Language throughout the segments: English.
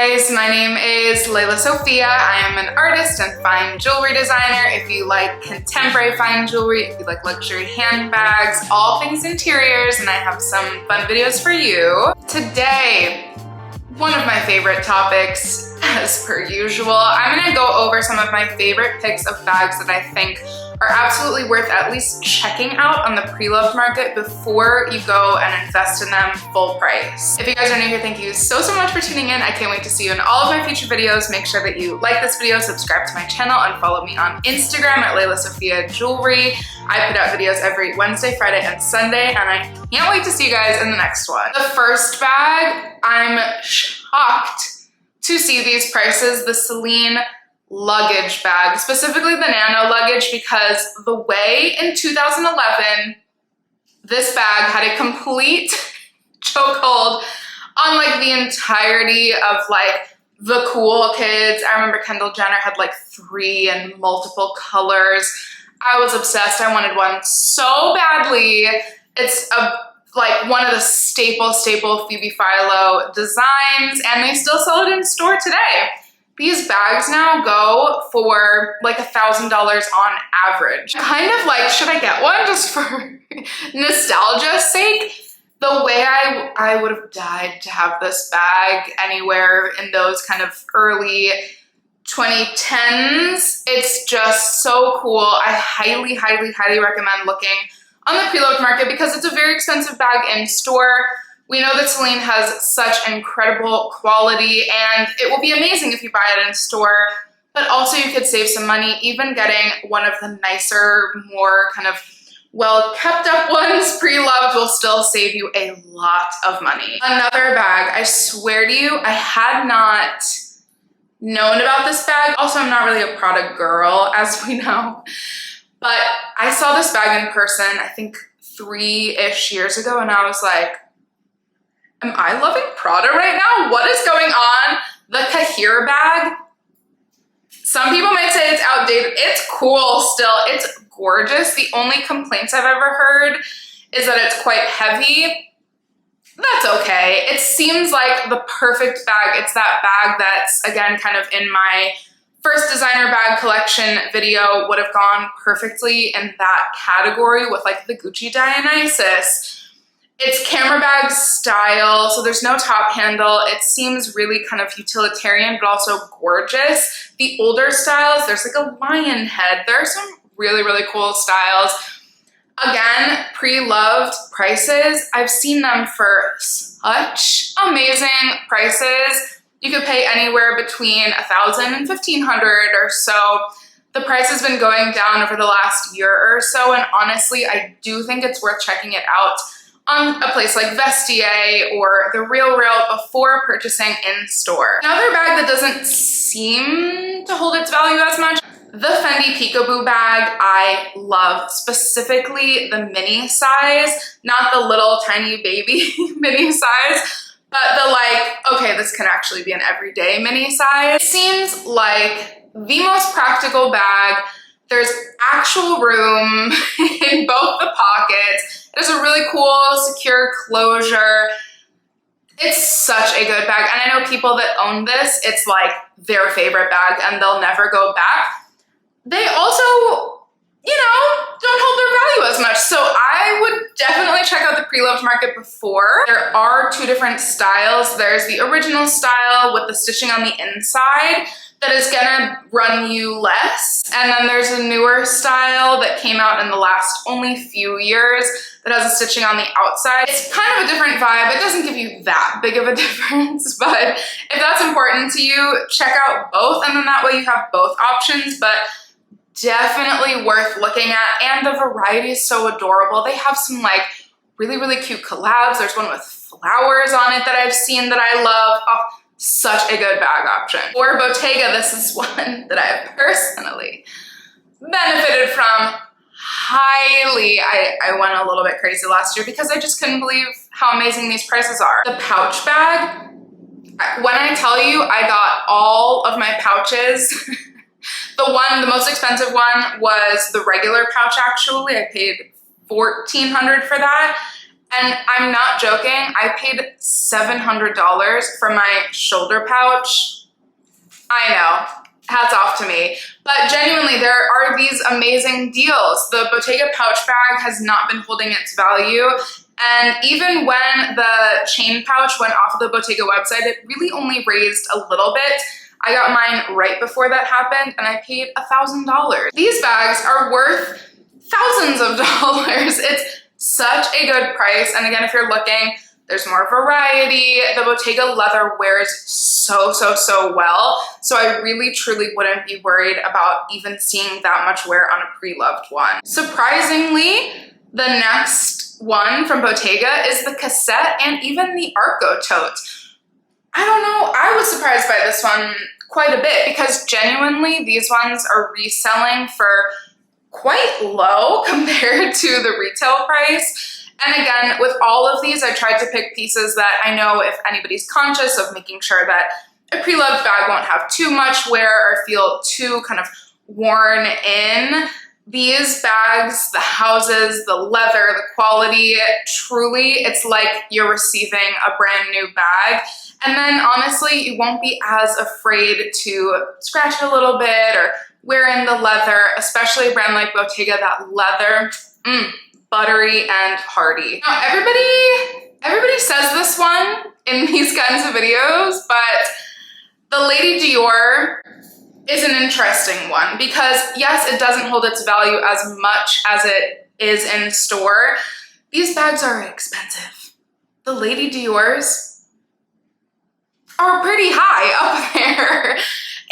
guys, my name is Lela Sophia. I am an artist and fine jewelry designer. If you like contemporary fine jewelry, if you like luxury handbags, all things interiors, and I have some fun videos for you. Today, one of my favorite topics, as per usual, I'm gonna go over some of my favorite picks of bags that I think are absolutely worth at least checking out on the pre-loved market before you go and invest in them full price. If you guys are new here, thank you so much for tuning in. I can't wait to see you in all of my future videos. Make sure that you like this video, subscribe to my channel, and follow me on Instagram at Lela Sophia Jewelry. I put out videos every Wednesday, Friday, and Sunday, and I can't wait to see you guys in the next one. The first bag, I'm shocked to see these prices, the Celine luggage bag, specifically the nano luggage, because the way in 2011 this bag had a complete chokehold on like the entirety of like the cool kids. I remember Kendall Jenner had like 3 and multiple colors. I was obsessed. I wanted one so badly. It's like one of the staple Phoebe Philo designs, and they still sell it in store today. These bags now go for like $1,000 on average. Kind of like, should I get one just for nostalgia's sake? The way I would have died to have this bag anywhere in those kind of early 2010s. It's just so cool. I highly recommend looking on the preload market because it's a very expensive bag in store. We know that Celine has such incredible quality, and it will be amazing if you buy it in store, but also you could save some money. Even getting one of the nicer, more kind of well kept up ones pre-loved will still save you a lot of money. Another bag, I swear to you, I had not known about this bag. Also, I'm not really a Prada girl, as we know, but I saw this bag in person, I think 3-ish years ago, and I was like, am I loving Prada right now? What is going on? The Cahier bag. Some people might say it's outdated. It's cool still. It's gorgeous. The only complaints I've ever heard is that it's quite heavy. That's okay. It seems like the perfect bag. It's that bag that's, again, kind of in my first designer bag collection video, would have gone perfectly in that category with like the Gucci Dionysus. It's camera bag style, so there's no top handle. It seems really kind of utilitarian, but also gorgeous. The older styles, there's like a lion head. There are some really cool styles. Again, pre-loved prices. I've seen them for such amazing prices. You could pay anywhere between $1,000 and $1,500 or so. The price has been going down over the last year or so, and honestly, I do think it's worth checking it out on a place like Vestiaire or The Real before purchasing in store. Another bag that doesn't seem to hold its value as much, the Fendi Peekaboo bag I love, specifically the mini size, not the little tiny baby mini size, but the like, okay, this can actually be an everyday mini size. It seems like the most practical bag. There's actual room in both the pockets. There's a really cool, secure closure. It's such a good bag. And I know people that own this, it's like their favorite bag and they'll never go back. They also, you know, don't hold their value as much. So I would definitely check out the pre-loved market before. There are 2 different styles. There's the original style with the stitching on the inside that is gonna run you less. And then there's a newer style that came out in the last only few years that has a stitching on the outside. It's kind of a different vibe. It doesn't give you that big of a difference, but if that's important to you, check out both, and then that way you have both options, but definitely worth looking at. And the variety is so adorable. They have some like really cute collabs. There's one with flowers on it that I've seen that I love. Oh, such a good bag option. For Bottega, this is one that I have personally benefited from highly. I went a little bit crazy last year because I just couldn't believe how amazing these prices are. The pouch bag, when I tell you I got all of my pouches, the most expensive one was the regular pouch actually. I paid $1,400 for that. And I'm not joking, I paid $700 for my shoulder pouch. I know, hats off to me. But genuinely, there are these amazing deals. The Bottega pouch bag has not been holding its value. And even when the chain pouch went off of the Bottega website, it really only raised a little bit. I got mine right before that happened and I paid $1,000. These bags are worth thousands of dollars. It's such a good price. And again, if you're looking, there's more variety. The Bottega leather wears so well. So I really, truly wouldn't be worried about even seeing that much wear on a pre-loved one. Surprisingly, the next one from Bottega is the Cassette and even the Arco tote. I don't know, I was surprised by this one quite a bit because genuinely these ones are reselling for quite low compared to the retail price. And again, with all of these, I tried to pick pieces that I know if anybody's conscious of making sure that a pre-loved bag won't have too much wear or feel too kind of worn in. These bags, the houses, the leather, the quality, truly, it's like you're receiving a brand new bag. And then honestly, you won't be as afraid to scratch it a little bit or wear in the leather, especially a brand like Bottega, that leather, buttery and hardy. Now, everybody says this one in these kinds of videos, but the Lady Dior is an interesting one because yes, it doesn't hold its value as much as it is in store. These bags are expensive. The Lady Dior's are pretty high up there.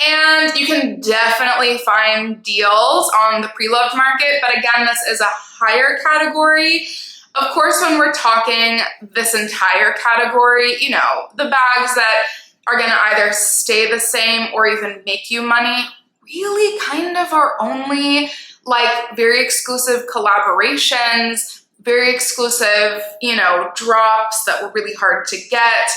And you can definitely find deals on the pre-loved market, but again, this is a higher category. Of course, when we're talking this entire category, you know, the bags that are gonna either stay the same or even make you money really kind of are only like very exclusive collaborations, very exclusive, you know, drops that were really hard to get,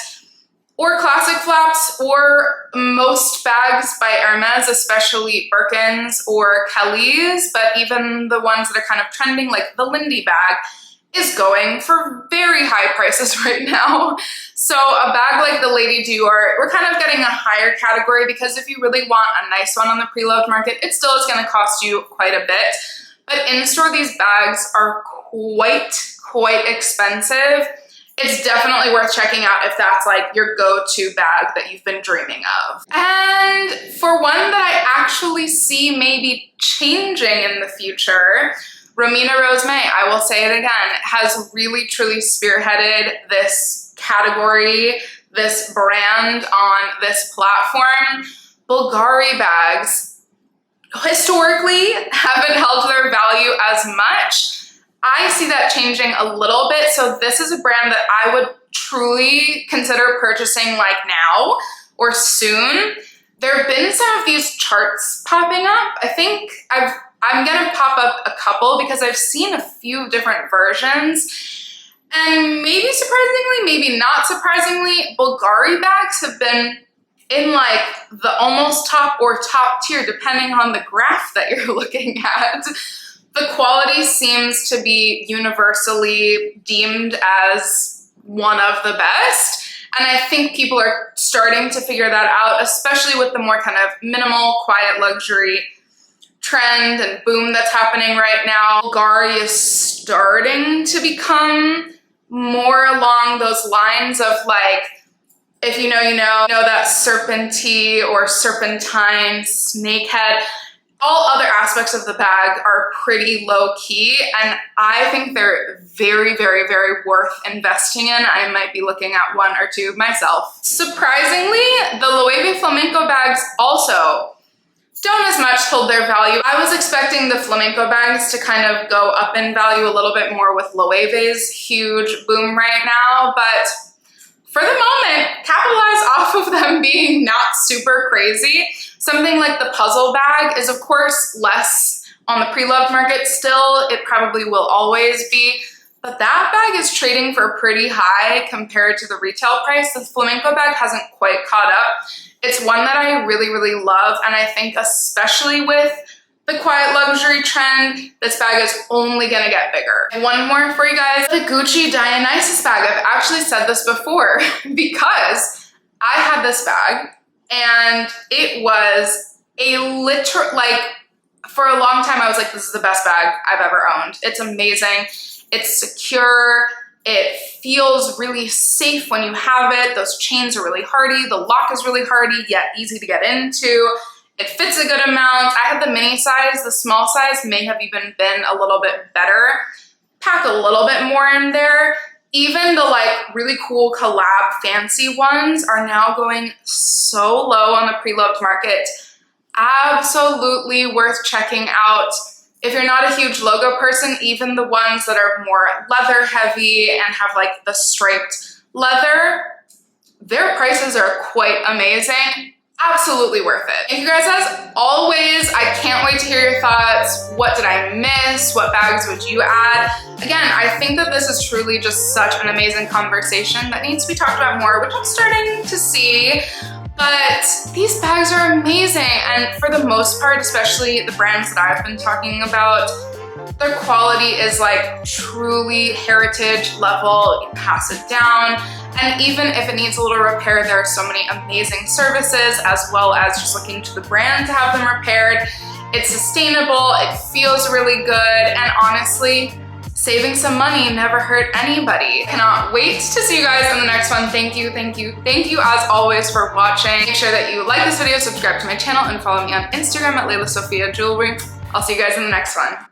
or classic flaps, or most bags by Hermes, especially Birkins or Kelly's, but even the ones that are kind of trending, like the Lindy bag, is going for very high prices right now. So a bag like the Lady Dior, we're kind of getting a higher category because if you really want a nice one on the pre-loved market, it still is gonna cost you quite a bit. But in store, these bags are quite expensive. It's definitely worth checking out if that's like your go-to bag that you've been dreaming of. And for one that I actually see maybe changing in the future, Romina Rosemay, I will say it again, has really truly spearheaded this category, this brand on this platform. BVLGARI bags historically haven't held their value as much. I see that changing a little bit. So this is a brand that I would truly consider purchasing like now or soon. There have been some of these charts popping up. I think I'm gonna pop up a couple because I've seen a few different versions. And maybe surprisingly, maybe not surprisingly, BVLGARI bags have been in like the almost top or top tier, depending on the graph that you're looking at. The quality seems to be universally deemed as one of the best. And I think people are starting to figure that out, especially with the more kind of minimal, quiet luxury trend and boom that's happening right now. BVLGARI is starting to become more along those lines of like, if you know, you know that serpentine or serpentine snakehead. All other aspects of the bag are pretty low key, and I think they're very worth investing in. I might be looking at one or two myself. Surprisingly, the Loewe flamenco bags also don't as much hold their value. I was expecting the flamenco bags to kind of go up in value a little bit more with Loewe's huge boom right now, but for the moment, capitalize off of them being not super crazy. Something like the puzzle bag is of course less on the pre-loved market still. It probably will always be, but that bag is trading for pretty high compared to the retail price. The flamenco bag hasn't quite caught up. It's one that I really love, and I think especially with the quiet luxury trend, this bag is only gonna get bigger. One more for you guys, the Gucci Dionysus bag. I've actually said this before because I had this bag and it was a like, for a long time I was like, this is the best bag I've ever owned. It's amazing, it's secure, it feels really safe when you have it. Those chains are really hardy, the lock is really hardy yet easy to get into. It fits a good amount. I had the mini size, the small size may have even been a little bit better. Pack a little bit more in there. Even the like really cool collab fancy ones are now going so low on the pre-loved market. Absolutely worth checking out. If you're not a huge logo person, even the ones that are more leather heavy and have like the striped leather, their prices are quite amazing. Absolutely worth it. And you guys, as always, I can't wait to hear your thoughts. What did I miss? What bags would you add? Again, I think that this is truly just such an amazing conversation that needs to be talked about more, which I'm starting to see. But these bags are amazing. And for the most part, especially the brands that I've been talking about, their quality is like truly heritage level. You pass it down. And even if it needs a little repair, there are so many amazing services, as well as just looking to the brand to have them repaired. It's sustainable, it feels really good, and honestly, saving some money never hurt anybody. Cannot wait to see you guys in the next one. Thank you as always for watching. Make sure that you like this video, subscribe to my channel, and follow me on Instagram at Lela Sophia Jewelry. I'll see you guys in the next one.